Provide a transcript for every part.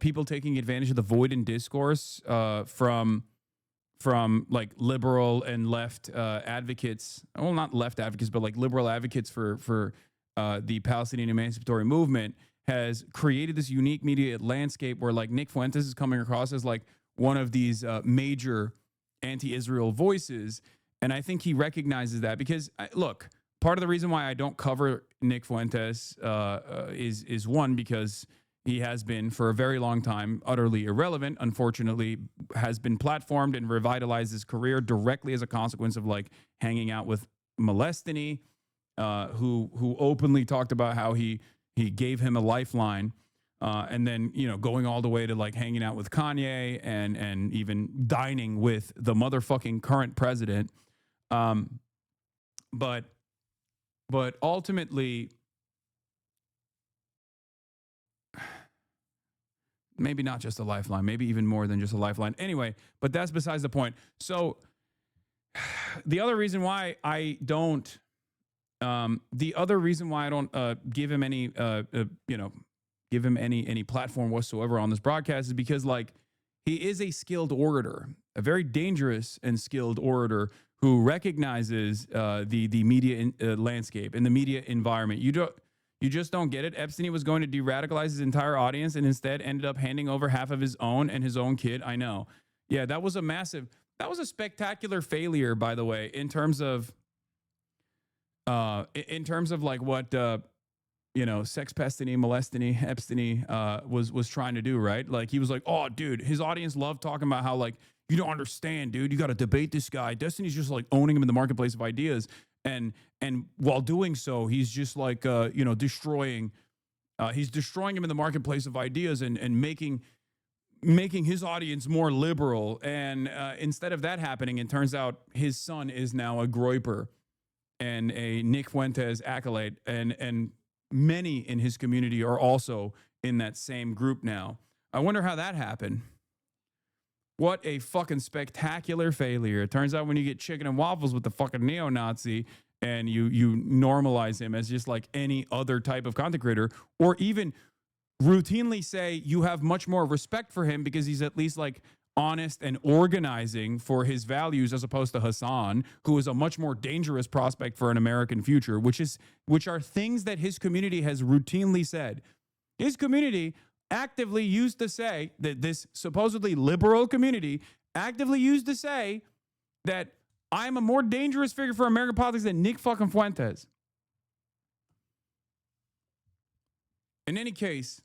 people taking advantage of the void in discourse from like liberal and left advocates, well, not left advocates, but like liberal advocates for the Palestinian emancipatory movement, has created this unique media landscape where like Nick Fuentes is coming across as like one of these major anti-Israel voices. And I think he recognizes that because, look, part of the reason why I don't cover Nick Fuentes is one, because he has been for a very long time utterly irrelevant, unfortunately, has been platformed and revitalized his career directly as a consequence of like hanging out with Molestany, who openly talked about how he gave him a lifeline. And then, you know, going all the way to like hanging out with Kanye and even dining with the motherfucking current president. But ultimately, maybe not just a lifeline, maybe even more than just a lifeline. Anyway, but that's besides the point. So the other reason why I don't, give him any, give him any platform whatsoever on this broadcast is because like he is a skilled orator, a very dangerous and skilled orator who recognizes the media landscape and the media environment. You just don't get it. Epstein was going to de-radicalize his entire audience and instead ended up handing over half of his own and his own kid. I know. Yeah, that was a spectacular failure, by the way, in terms of like what, sex pestiny, molestany, Epstein was trying to do, right? Like he was like, oh, dude, his audience loved talking about how like, you don't understand, dude. You got to debate this guy. Destiny's just like owning him in the marketplace of ideas. And while doing so, he's just like, destroying him in the marketplace of ideas and making his audience more liberal. And instead of that happening, it turns out his son is now a groyper and a Nick Fuentes acolyte. And many in his community are also in that same group now. I wonder how that happened. What a fucking spectacular failure. It turns out when you get chicken and waffles with the fucking neo-Nazi and you normalize him as just like any other type of content creator, or even routinely say you have much more respect for him because he's at least like honest and organizing for his values, as opposed to Hasan, who is a much more dangerous prospect for an American future, which are things that his community has routinely said. His community actively used to say that this supposedly liberal community actively used to say that I'm a more dangerous figure for American politics than Nick fucking Fuentes. In any case,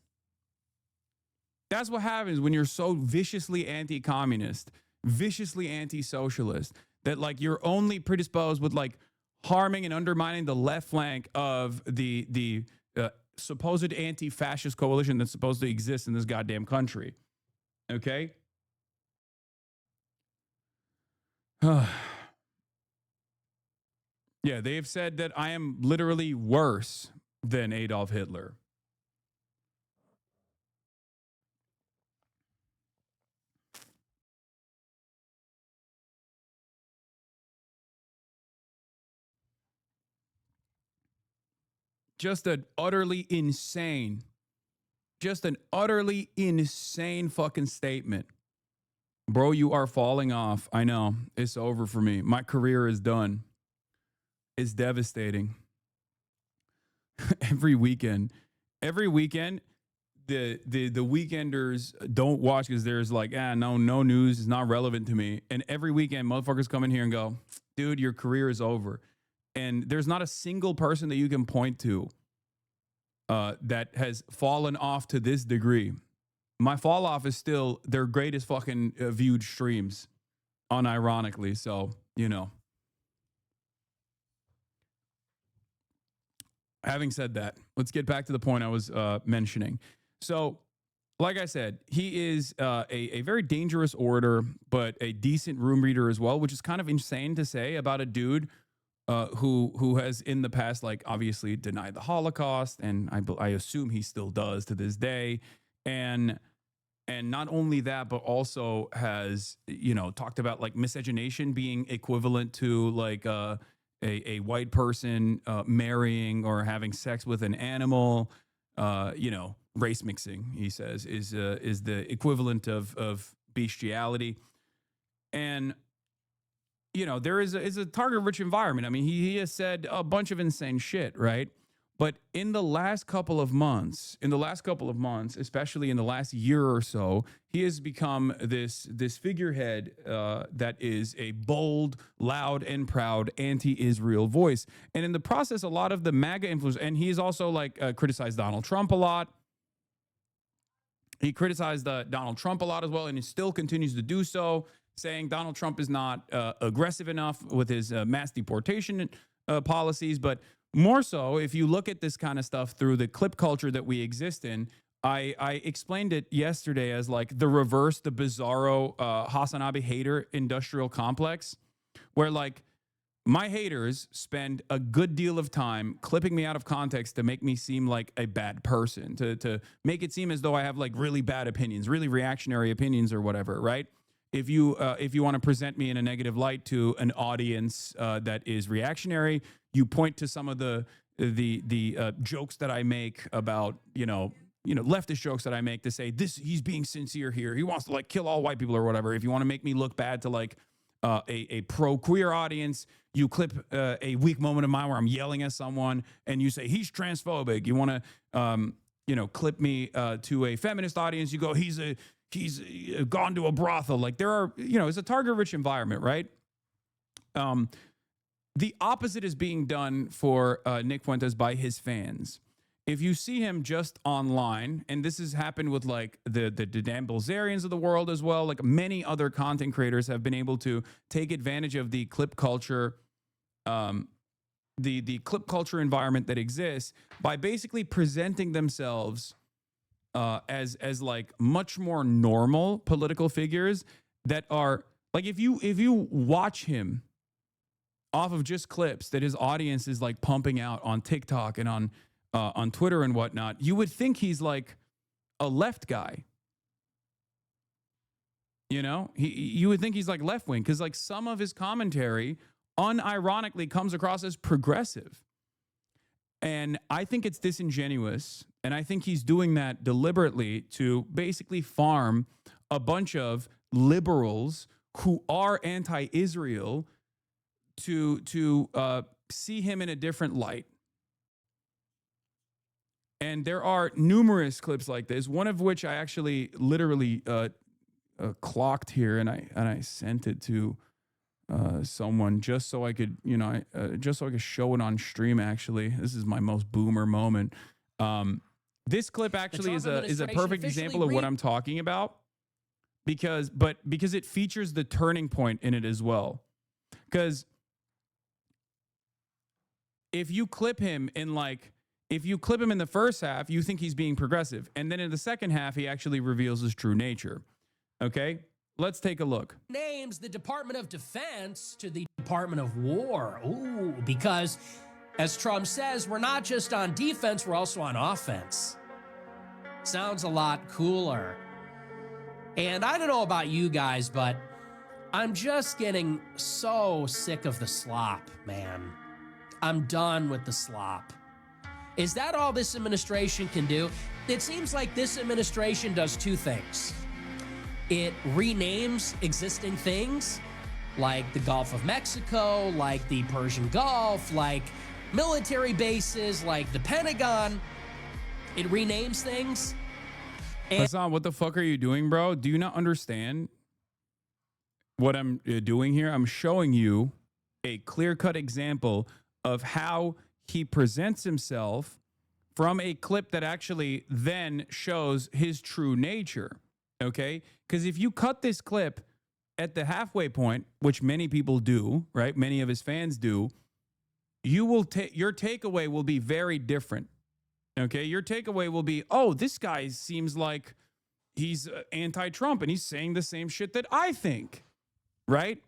that's what happens when you're so viciously anti-communist, viciously anti-socialist, that like you're only predisposed with like harming and undermining the left flank of the supposed anti-fascist coalition that's supposed to exist in this goddamn country. Okay? Yeah, they have said that I am literally worse than Adolf Hitler. Just an utterly insane fucking statement. Bro, you are falling off. I know. It's over for me. My career is done. It's devastating. Every weekend, the weekenders don't watch because there's like, no news is not relevant to me. And every weekend, motherfuckers come in here and go, dude, your career is over. And there's not a single person that you can point to that has fallen off to this degree. My fall off is still their greatest fucking viewed streams, unironically. So, having said that, let's get back to the point I was mentioning. So, like I said, he is a very dangerous orator, but a decent room reader as well, which is kind of insane to say about a dude who has in the past, like, obviously denied the Holocaust, and I assume he still does to this day, and not only that, but also has talked about like miscegenation being equivalent to like a white person marrying or having sex with an animal, race mixing, he says, is the equivalent of bestiality. And there is a target-rich environment. I mean, he has said a bunch of insane shit, right? But in the last couple of months, especially in the last year or so, he has become this figurehead that is a bold, loud, and proud anti-Israel voice. And in the process, a lot of the MAGA influence, and he's also criticized Donald Trump a lot. He criticized Donald Trump a lot as well, and he still continues to do so, saying Donald Trump is not aggressive enough with his mass deportation policies. But more so, if you look at this kind of stuff through the clip culture that we exist in, I explained it yesterday as the bizarro HasanAbi hater industrial complex, where my haters spend a good deal of time clipping me out of context to make me seem like a bad person, to make it seem as though I have really bad opinions, really reactionary opinions or whatever, right? If you want to present me in a negative light to an audience that is reactionary, you point to some of the jokes that I make about leftist jokes that I make to say he's being sincere here. He wants to kill all white people or whatever. If you want to make me look bad to a pro queer audience, you clip a weak moment of mine where I'm yelling at someone and you say he's transphobic. You want to clip me to a feminist audience. You go he's gone to a brothel. There are it's a target-rich environment, right? The opposite is being done for Nick Fuentes by his fans. If you see him just online, and this has happened with the Dan Bilzerians of the world as well, many other content creators have been able to take advantage of the clip culture, the clip culture environment that exists by basically presenting themselves as much more normal political figures that are if you watch him off of just clips that his audience is pumping out on TikTok and on Twitter and whatnot, you would think he's a left guy. You would think he's left wing because some of his commentary unironically comes across as progressive. And I think it's disingenuous. And I think he's doing that deliberately to basically farm a bunch of liberals who are anti-Israel to see him in a different light. And there are numerous clips like this, one of which I actually literally clocked here, and I sent it to someone just so I could, just so I could show it on stream. Actually, this is my most boomer moment. This clip actually is a perfect example of what I'm talking about because it features the turning point in it as well. Because if you clip him in the first half, you think he's being progressive. And then in the second half, he actually reveals his true nature. Okay, let's take a look. Names the Department of Defense to the Department of War. Ooh, because as Trump says, we're not just on defense, we're also on offense. Sounds a lot cooler. And I don't know about you guys, but I'm just getting so sick of the slop, man. I'm done with the slop. Is that all this administration can do? It seems like this administration does two things. It renames existing things, like the Gulf of Mexico, like the Persian Gulf, like military bases, like the Pentagon. It renames things. Hasan, what the fuck are you doing, bro? Do you not understand what I'm doing here? I'm showing you a clear-cut example of how he presents himself from a clip that actually then shows his true nature, okay? Because if you cut this clip at the halfway point, which many people do, right? Many of his fans do, you will your takeaway will be very different, okay? Your takeaway will be, oh, this guy seems like he's anti-Trump and he's saying the same shit that I think, right?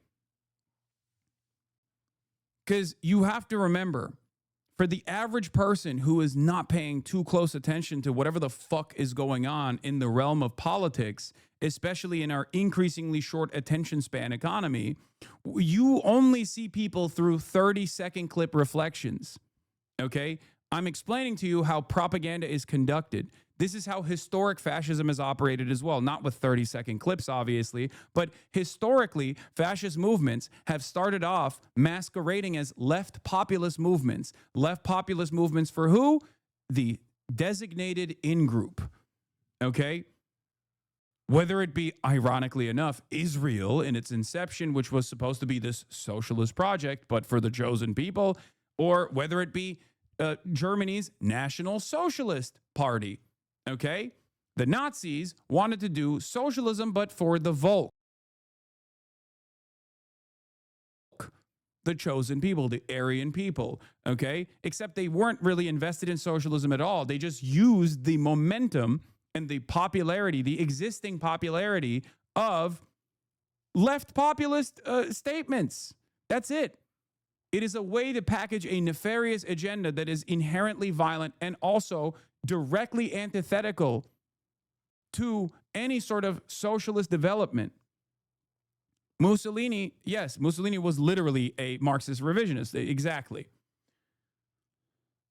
Because you have to remember, for the average person who is not paying too close attention to whatever the fuck is going on in the realm of politics, especially in our increasingly short attention span economy, you only see people through 30-second clip reflections, okay? I'm explaining to you how propaganda is conducted. This is how historic fascism has operated as well, not with 30-second clips, obviously, but historically, fascist movements have started off masquerading as left populist movements. Left populist movements for who? The designated in-group, okay? Whether it be, ironically enough, Israel in its inception, which was supposed to be this socialist project, but for the chosen people, or whether it be Germany's National Socialist Party, okay? The Nazis wanted to do socialism, but for the Volk, the chosen people, the Aryan people, okay? Except they weren't really invested in socialism at all. They just used the momentum and the popularity, the existing popularity of left populist statements. That's it. It is a way to package a nefarious agenda that is inherently violent and also directly antithetical to any sort of socialist development. Mussolini, yes, Mussolini was literally a Marxist revisionist. Exactly.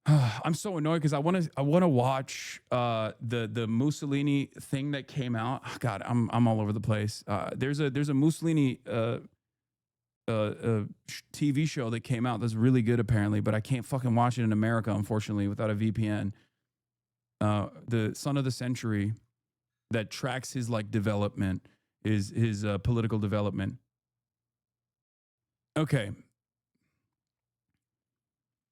I'm so annoyed because I want to watch the Mussolini thing that came out. Oh, God, I'm all over the place. There's a Mussolini TV show that came out that's really good apparently, but I can't fucking watch it in America, unfortunately, without a VPN. The Son of the Century, that tracks his like development, his political development. Okay.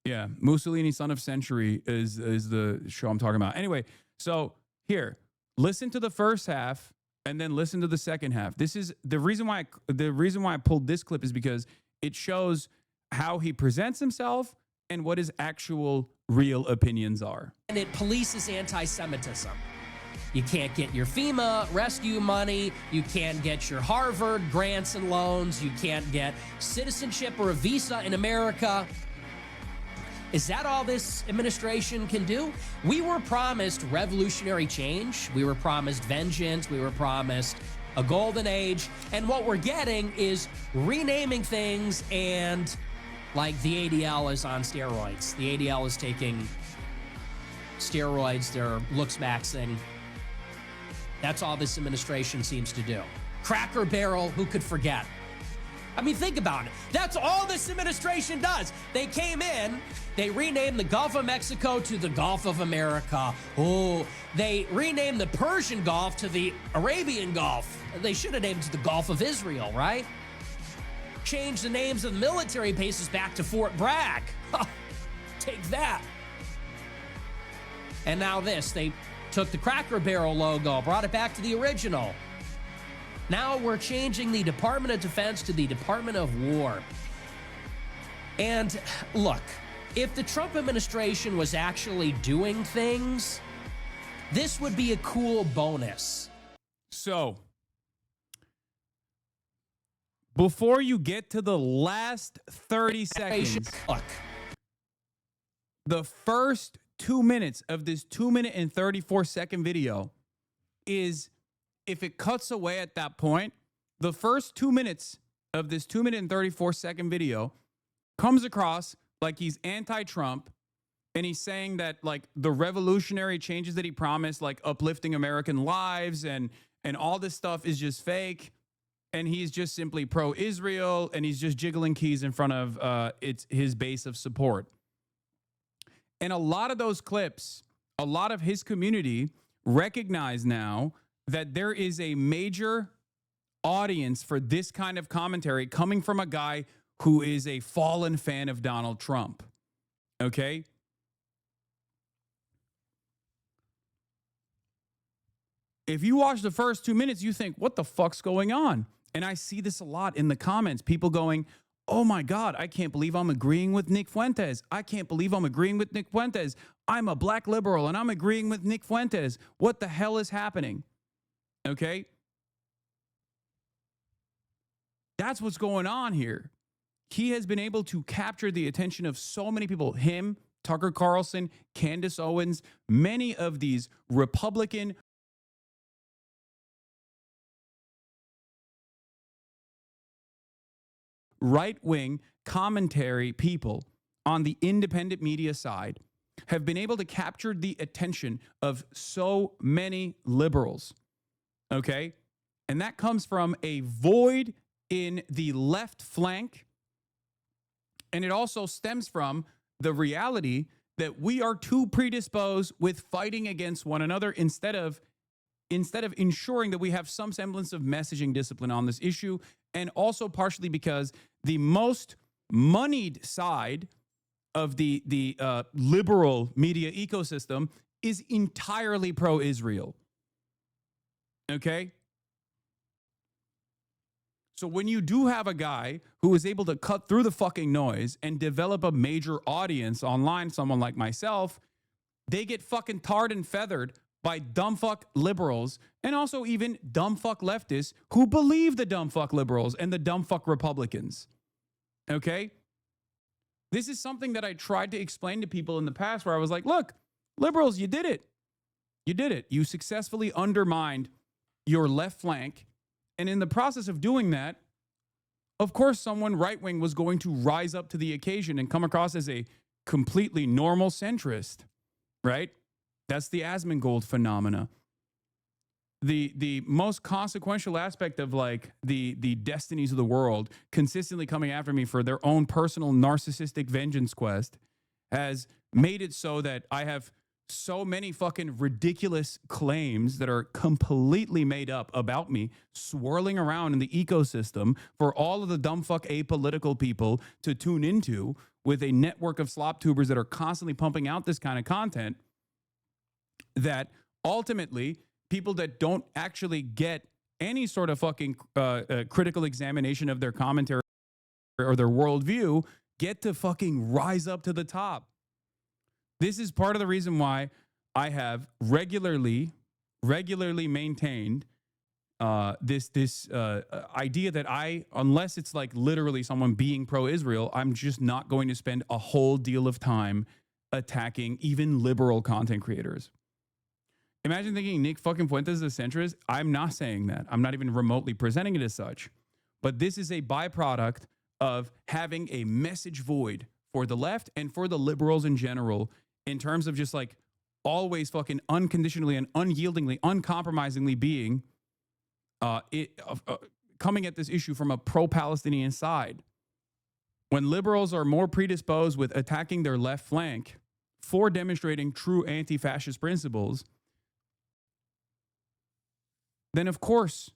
Yeah, Mussolini, Son of Century is the show I'm talking about. Anyway, so here, listen to the first half and then listen to the second half. This is the reason why I pulled this clip is because it shows how he presents himself and what his actual real opinions are. And it polices anti-Semitism. You can't get your FEMA rescue money. You can't get your Harvard grants and loans. You can't get citizenship or a visa in America. Is that all this administration can do? We were promised revolutionary change. We were promised vengeance. We were promised a golden age. And what we're getting is renaming things, and like the ADL is on steroids. The ADL is taking steroids. They're looks maxing. That's all this administration seems to do. Cracker Barrel, who could forget? I mean, think about it. That's all this administration does. They came in, they renamed the Gulf of Mexico to the Gulf of America. Oh, they renamed the Persian Gulf to the Arabian Gulf. They should have named it the Gulf of Israel, right? Change the names of the military bases back to Fort Bragg. Take that. And now this, they took the Cracker Barrel logo, brought it back to the original. Now we're changing the Department of Defense to the Department of War. And look, if the Trump administration was actually doing things, this would be a cool bonus. So, before you get to the last 30 seconds, look, the first 2 minutes of this 2-minute and 34-second video is, if it cuts away at that point, the first 2 minutes of this 2-minute and 34-second video comes across like he's anti-Trump, and he's saying that like the revolutionary changes that he promised, like uplifting American lives and all this stuff is just fake, and he's just simply pro-Israel, and he's just jiggling keys in front of his base of support. And a lot of those clips, a lot of his community recognize now that there is a major audience for this kind of commentary coming from a guy who is a fallen fan of Donald Trump. Okay? If you watch the first 2 minutes, you think, what the fuck's going on? And I see this a lot in the comments. People going, oh my God, I can't believe I'm agreeing with Nick Fuentes. I can't believe I'm agreeing with Nick Fuentes. I'm a black liberal and I'm agreeing with Nick Fuentes. What the hell is happening? Okay? That's what's going on here. He has been able to capture the attention of so many people. Him, Tucker Carlson, Candace Owens, many of these Republican right-wing commentary people on the independent media side have been able to capture the attention of so many liberals. Okay? And that comes from a void in the left flank. And it also stems from the reality that we are too predisposed with fighting against one another instead of ensuring that we have some semblance of messaging discipline on this issue, and also partially because the most moneyed side of the liberal media ecosystem is entirely pro-Israel. Okay? So when you do have a guy who is able to cut through the fucking noise and develop a major audience online, someone like myself, they get fucking tarred and feathered by dumbfuck liberals and also even dumbfuck leftists who believe the dumbfuck liberals and the dumbfuck Republicans. Okay? This is something that I tried to explain to people in the past where I was like, look, liberals, you did it. You did it. You successfully undermined your left flank. And in the process of doing that, of course, someone right-wing was going to rise up to the occasion and come across as a completely normal centrist, right? That's the Asmongold phenomena. The most consequential aspect of like the destinies of the world consistently coming after me for their own personal narcissistic vengeance quest has made it so that I have so many fucking ridiculous claims that are completely made up about me swirling around in the ecosystem for all of the dumbfuck apolitical people to tune into with a network of slop tubers that are constantly pumping out this kind of content, that ultimately people that don't actually get any sort of fucking critical examination of their commentary or their worldview get to fucking rise up to the top. This is part of the reason why I have regularly maintained this idea that unless it's like literally someone being pro-Israel, I'm just not going to spend a whole deal of time attacking even liberal content creators. Imagine thinking Nick fucking Fuentes is a centrist. I'm not saying that. I'm not even remotely presenting it as such. But this is a byproduct of having a message void for the left and for the liberals in general, in terms of just like always fucking unconditionally and unyieldingly, uncompromisingly being coming at this issue from a pro-Palestinian side. When liberals are more predisposed with attacking their left flank for demonstrating true anti-fascist principles, then of course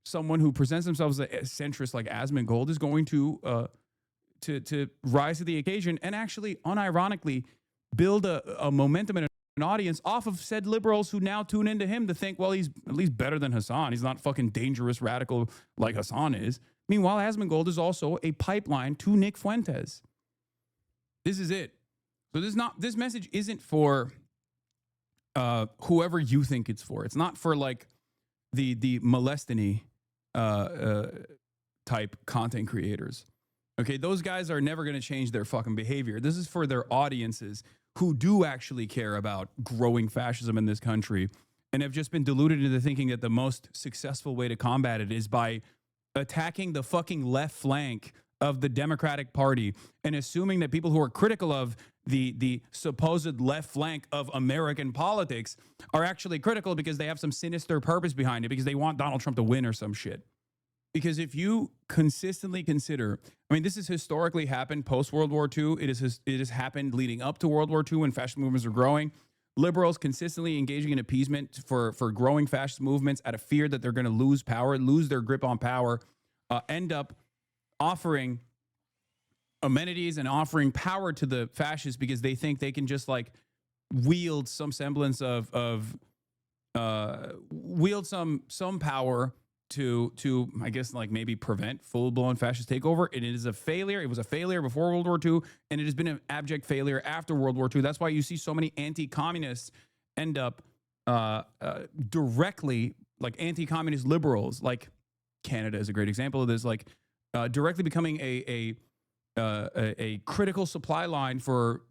someone who presents themselves as a centrist like Asmongold is going to rise to the occasion and actually unironically build a momentum and an audience off of said liberals who now tune into him to think, well, he's at least better than Hasan. He's not fucking dangerous radical like Hasan is. Meanwhile, Asmongold is also a pipeline to Nick Fuentes. This is it. So this message isn't for whoever you think it's for. It's not for like the molestiny type content creators. Okay, those guys are never going to change their fucking behavior. This is for their audiences who do actually care about growing fascism in this country and have just been deluded into thinking that the most successful way to combat it is by attacking the fucking left flank of the Democratic Party and assuming that people who are critical of the supposed left flank of American politics are actually critical because they have some sinister purpose behind it, because they want Donald Trump to win or some shit. Because if you consistently consider, I mean, this has historically happened post-World War II. It has happened leading up to World War II when fascist movements were growing. Liberals consistently engaging in appeasement for growing fascist movements out of fear that they're going to lose power, lose their grip on power, end up offering amenities and offering power to the fascists because they think they can just like wield some semblance of wield some power to I guess like maybe prevent full-blown fascist takeover. And it is a failure. It was a failure before World War II, and it has been an abject failure after World War II. That's why you see so many anti-communists end up directly, like anti-communist liberals, like Canada is a great example of this, like directly becoming a critical supply line for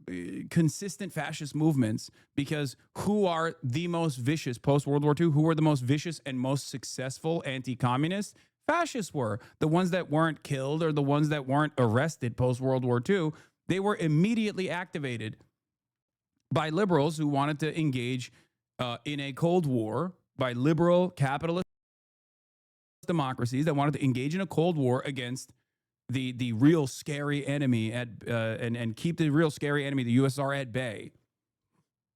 consistent fascist movements, because who are the most vicious post-World War II? Who were the most vicious and most successful anti-communists? Fascists were. The ones that weren't killed or the ones that weren't arrested post-World War II, they were immediately activated by liberals who wanted to engage in a Cold War, by liberal capitalist democracies that wanted to engage in a Cold War against the real scary enemy and keep the real scary enemy, the USSR, at bay.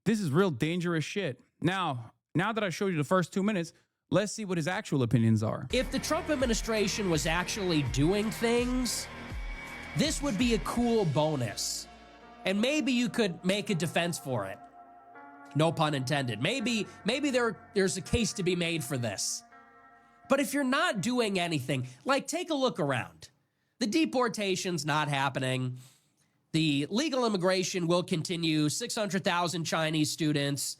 This is real dangerous shit. Now that I showed you the first 2 minutes, let's see what his actual opinions are. If the Trump administration was actually doing things, this would be a cool bonus. And maybe you could make a defense for it. No pun intended. Maybe there's a case to be made for this. But if you're not doing anything, like take a look around. The deportation's not happening. The legal immigration will continue. 600,000 Chinese students.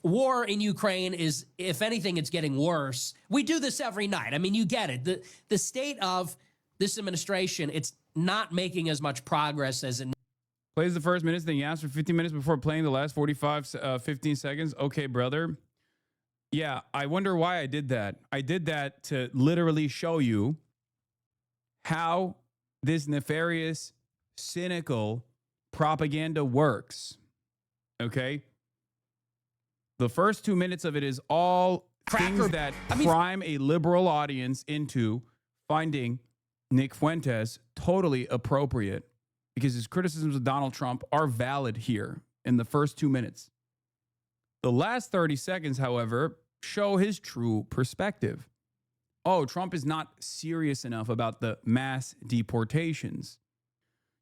War in Ukraine is, if anything, it's getting worse. We do this every night. I mean, you get it. The state of this administration, it's not making as much progress as it. Plays the first minutes, then Yaps for 15 minutes before playing the last 15 seconds. Okay, brother. Yeah, I wonder why I did that. I did that to literally show you how this nefarious, cynical propaganda works. Okay? The first 2 minutes of it is all things that prime a liberal audience into finding Nick Fuentes totally appropriate, because his criticisms of Donald Trump are valid here in the first 2 minutes. The last 30 seconds, however, show his true perspective. Oh, Trump is not serious enough about the mass deportations.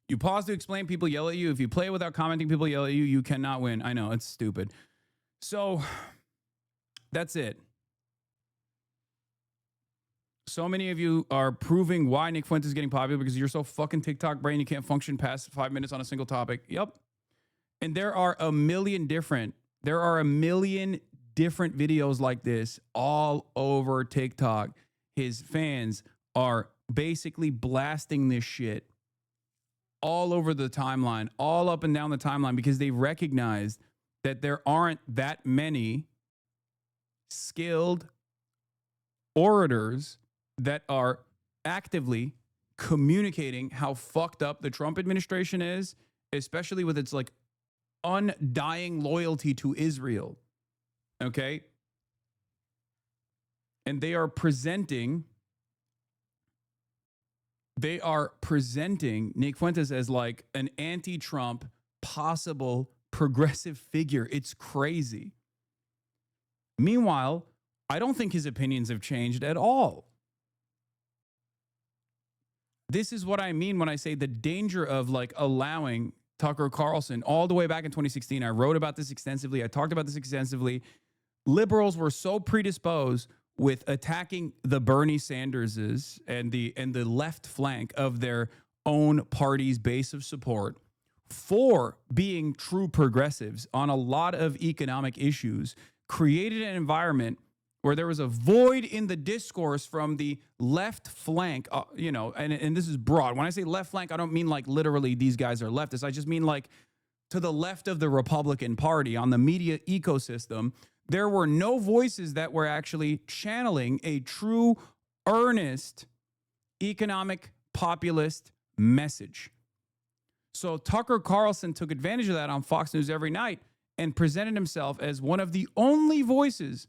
You pause to explain, people yell at you. If you play without commenting, people yell at you. You cannot win. I know, it's stupid. So that's it. So many of you are proving why Nick Fuentes is getting popular because you're so fucking TikTok brain you can't function past 5 minutes on a single topic. Yep. And there are a million different videos like this all over TikTok. His fans are basically blasting this shit all over the timeline, all up and down the timeline, because they recognize that there aren't that many skilled orators that are actively communicating how fucked up the Trump administration is, especially with its like undying loyalty to Israel. Okay? And they are presenting Nick Fuentes as like an anti-Trump possible progressive figure. It's crazy. Meanwhile, I don't think his opinions have changed at all. This is what I mean when I say the danger of like allowing Tucker Carlson all the way back in 2016. I wrote about this extensively. I talked about this extensively. Liberals were so predisposed with attacking the Bernie Sanderses and the left flank of their own party's base of support for being true progressives on a lot of economic issues, created an environment where there was a void in the discourse from the left flank, and this is broad. When I say left flank, I don't mean like literally these guys are leftists. I just mean like to the left of the Republican Party on the media ecosystem. There were no voices that were actually channeling a true, earnest, economic populist message. So Tucker Carlson took advantage of that on Fox News every night and presented himself as one of the only voices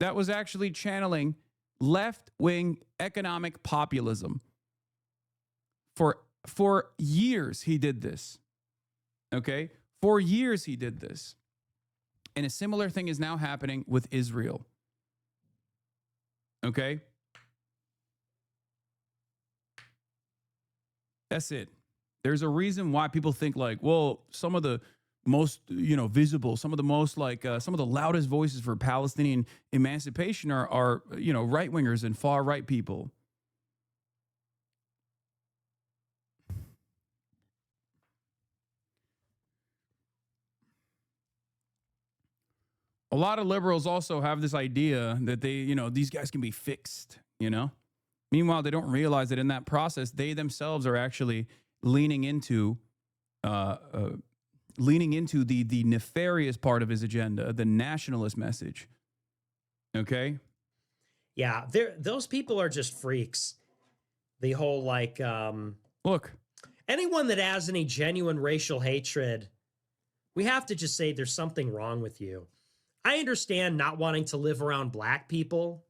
that was actually channeling left-wing economic populism. For years, he did this. Okay? For years, he did this. And a similar thing is now happening with Israel. Okay? That's it. There's a reason why people think like, well, some of the most, visible, some of the most like, some of the loudest voices for Palestinian emancipation are right-wingers and far-right people. A lot of liberals also have this idea that these guys can be fixed, Meanwhile, they don't realize that in that process, they themselves are actually leaning into the nefarious part of his agenda, the nationalist message. Okay? Yeah, those people are just freaks. The whole look, anyone that has any genuine racial hatred we have to just say there's something wrong with you. I understand not wanting to live around black people.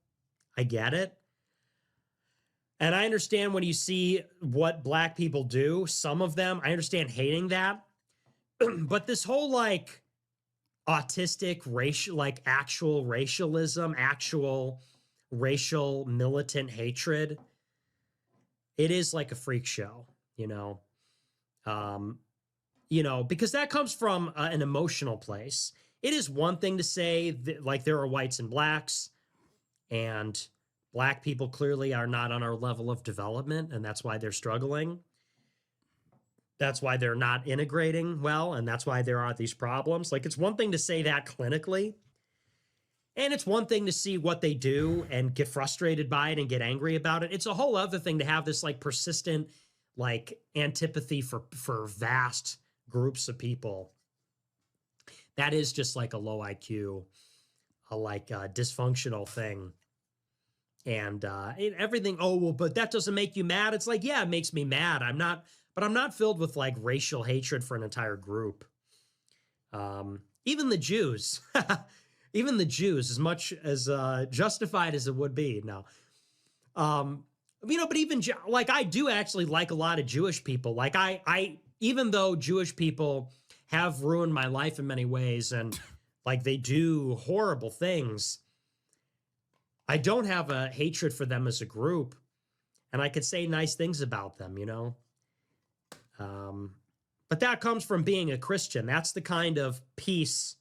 I get it. And I understand when you see what black people do, some of them, I understand hating that. But this whole like autistic racial, like actual racialism, actual racial militant hatred, it is like a freak show, you know? Because that comes from an emotional place. It is one thing to say that, like, there are whites and blacks, and black people clearly are not on our level of development, and that's why they're struggling. That's why they're not integrating well, and that's why there are these problems. Like, it's one thing to say that clinically, and it's one thing to see what they do and get frustrated by it and get angry about it. It's a whole other thing to have this like persistent like antipathy for vast groups of people. That is just like a low IQ, a dysfunctional thing. And everything, oh, well, but that doesn't make you mad. It's like, yeah, it makes me mad. I'm not filled with like racial hatred for an entire group. Even the Jews, even the Jews, as much as justified as it would be. No. But even like I do actually like a lot of Jewish people. Like I even though Jewish people have ruined my life in many ways and like they do horrible things, I don't have a hatred for them as a group, and I could say nice things about them, you know? But that comes from being a Christian. That's the kind of peace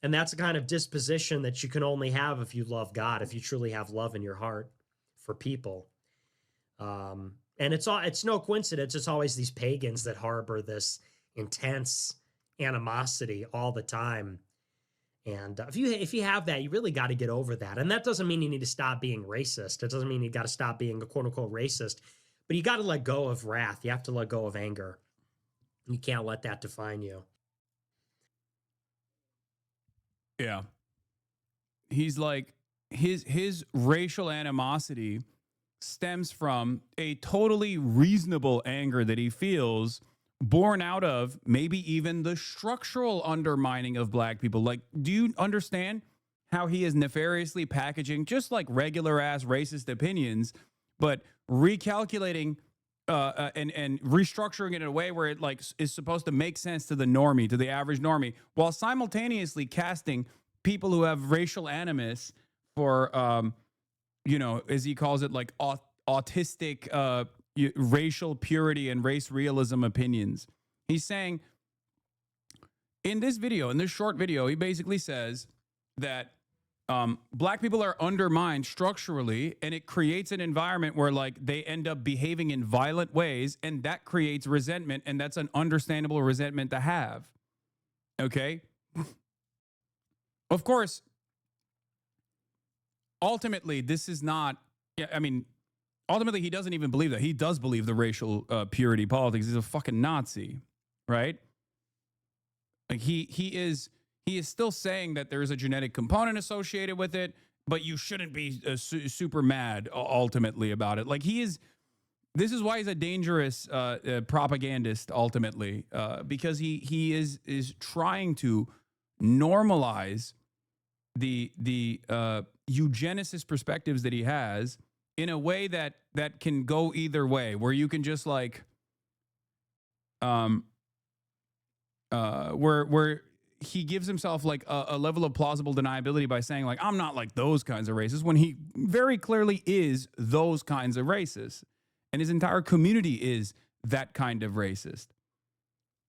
and that's the kind of disposition that you can only have if you love God, if you truly have love in your heart for people. And it's no coincidence. It's always these pagans that harbor this intense animosity all the time. And if you have that, you really got to get over that. And that doesn't mean you need to stop being racist. It doesn't mean you got to stop being a quote unquote racist, but you got to let go of wrath. You have to let go of anger. You can't let that define you. Yeah. He's like, his racial animosity stems from a totally reasonable anger that he feels born out of maybe even the structural undermining of black people. Like, do you understand how he is nefariously packaging just like regular ass racist opinions, but recalculating and restructuring it in a way where it like is supposed to make sense to the normie, to the average normie, while simultaneously casting people who have racial animus for as he calls it, like autistic racial purity and race realism opinions. He's saying in this video, in this short video, he basically says that black people are undermined structurally, and it creates an environment where like they end up behaving in violent ways, and that creates resentment, and that's an understandable resentment to have. Okay? Of course, ultimately, this is not, ultimately, he doesn't even believe that. He does believe the racial purity politics. He's a fucking Nazi, right? Like he is still saying that there is a genetic component associated with it, but you shouldn't be super mad ultimately about it. Like this is why he's a dangerous propagandist ultimately, because he is trying to normalize the eugenicist perspectives that he has in a way that can go either way, where you can just like where he gives himself like a level of plausible deniability by saying like, I'm not like those kinds of racists, when he very clearly is those kinds of racists, and his entire community is that kind of racist.